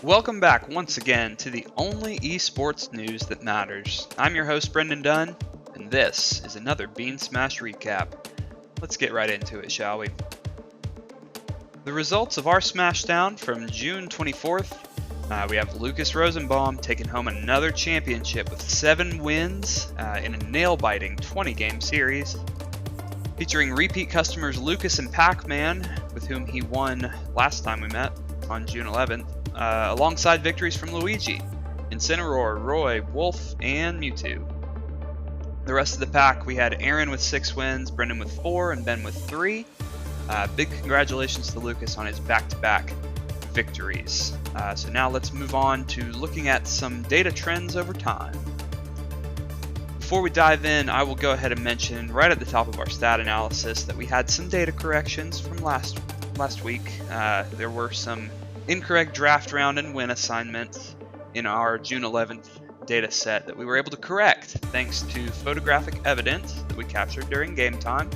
Welcome back once again to the only esports news that matters. I'm your host Brendan Dunn, and this is another BeanSmash Recap. Let's get right into it, shall we? The results of our Smashdown from June 24th, we have Lucas Rosenbaum taking home another championship with 7 wins in a nail-biting 20-game series, featuring repeat customers Lucas and Pac-Man, with whom he won last time we met on June 11th. Alongside victories from Luigi, Incineroar, Roy, Wolf, and Mewtwo. The rest of the pack, we had Aaron with 6 wins, Brendan with 4, and Ben with 3. Big congratulations to Lucas on his back-to-back victories. So now let's move on to looking at some data trends over time. Before we dive in, I will go ahead and mention right at the top of our stat analysis that we had some data corrections from last week. There were some incorrect draft round and win assignments in our June 11th data set that we were able to correct thanks to photographic evidence that we captured during game time.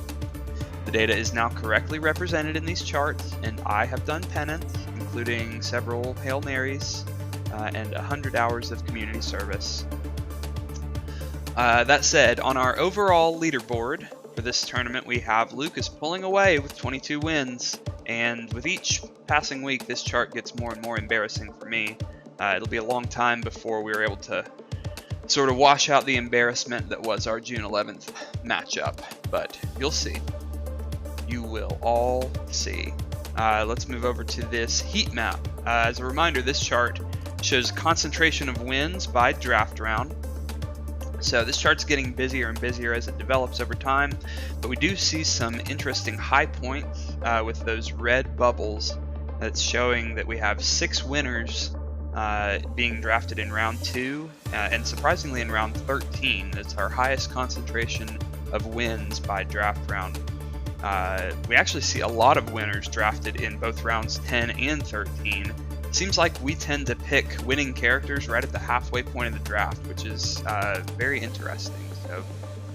The data is now correctly represented in these charts, and I have done penance, including several Hail Marys and 100 hours of community service. That said, on our overall leaderboard for this tournament, we have Lucas pulling away with 22 wins. And with each passing week, this chart gets more and more embarrassing for me. It'll be a long time before we're able to sort of wash out the embarrassment that was our June 11th matchup. But you'll see. You will all see. Let's move over to this heat map. As a reminder, this chart shows concentration of wins by draft round. So this chart's getting busier and busier as it develops over time, but we do see some interesting high points with those red bubbles that's showing that we have 6 winners being drafted in round 2, and surprisingly in round 13. That's our highest concentration of wins by draft round. We actually see a lot of winners drafted in both rounds 10 and 13. Seems like we tend to pick winning characters right at the halfway point of the draft, which is very interesting. So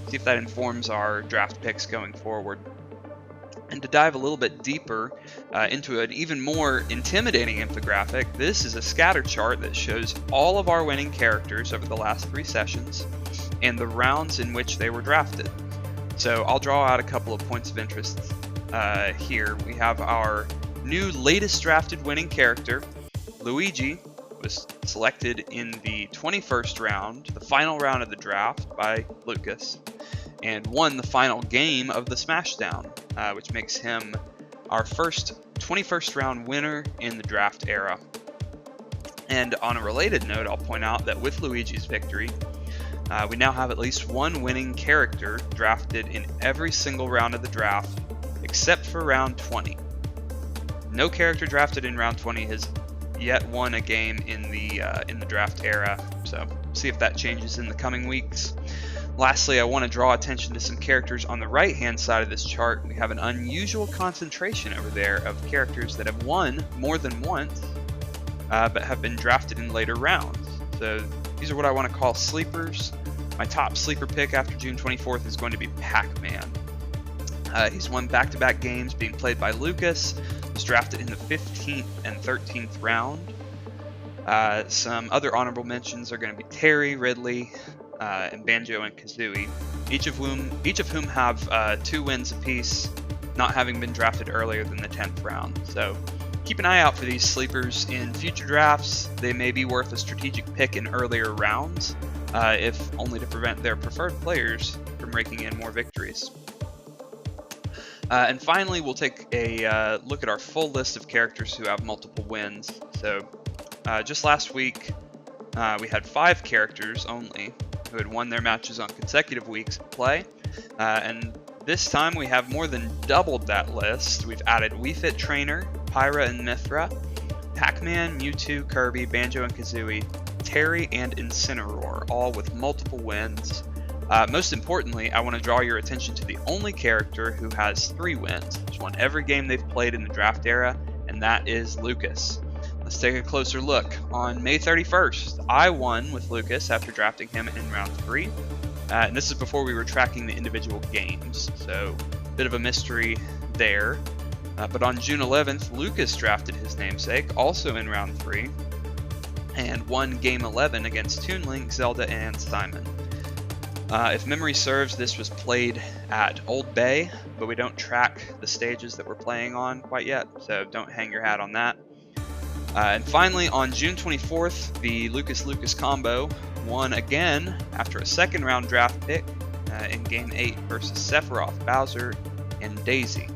see if that informs our draft picks going forward. And to dive a little bit deeper into an even more intimidating infographic, this is a scatter chart that shows all of our winning characters over the last 3 sessions and the rounds in which they were drafted. So I'll draw out a couple of points of interest here. We have our new latest drafted winning character. Luigi was selected in the 21st round, the final round of the draft, by Lucas, and won the final game of the Smashdown, which makes him our first 21st round winner in the draft era. And on a related note, I'll point out that with Luigi's victory, we now have at least one winning character drafted in every single round of the draft, except for round 20. No character drafted in round 20 has yet won a game in the draft era, so see if that changes in the coming weeks. Lastly, I want to draw attention to some characters on the right hand side of this chart. We have an unusual concentration over there of characters that have won more than once, but have been drafted in later rounds. So these are what I want to call sleepers. My top sleeper pick after June 24th is going to be Pac-Man. He's won back-to-back games being played by Lucas. Was drafted in the 15th and 13th round. Some other honorable mentions are going to be Terry, Ridley, and Banjo and Kazooie, each of whom have 2 wins apiece, not having been drafted earlier than the 10th round. So keep an eye out for these sleepers in future drafts. They may be worth a strategic pick in earlier rounds, if only to prevent their preferred players from raking in more victories. And finally, we'll take a look at our full list of characters who have multiple wins. So just last week, we had 5 characters only who had won their matches on consecutive weeks of play. And this time we have more than doubled that list. We've added Wii Fit Trainer, Pyra and Mithra, Pac-Man, Mewtwo, Kirby, Banjo and Kazooie, Terry, and Incineroar, all with multiple wins. Most importantly, I want to draw your attention to the only character who has 3 wins. He's won every game they've played in the draft era, and that is Lucas. Let's take a closer look. On May 31st, I won with Lucas after drafting him in round 3. And this is before we were tracking the individual games, so a bit of a mystery there. But on June 11th, Lucas drafted his namesake, also in round 3. and won Game 11 against Toon Link, Zelda, and Simon. If memory serves, this was played at Old Bay, but we don't track the stages that we're playing on quite yet, so don't hang your hat on that. And finally, on June 24th, the Lucas combo won again after a second round draft pick in Game 8 versus Sephiroth, Bowser, and Daisy.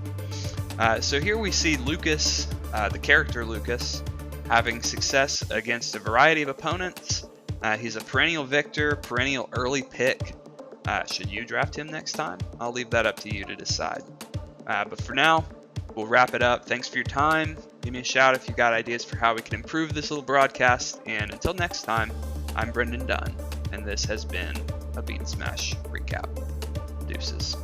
So here we see Lucas, the character Lucas, having success against a variety of opponents. He's a perennial victor, perennial early pick. Should you draft him next time? I'll leave that up to you to decide. But for now, we'll wrap it up. Thanks for your time. Give me a shout if you got ideas for how we can improve this little broadcast. And until next time, I'm Brendan Dunn, and this has been a BeanSmash Recap. Deuces.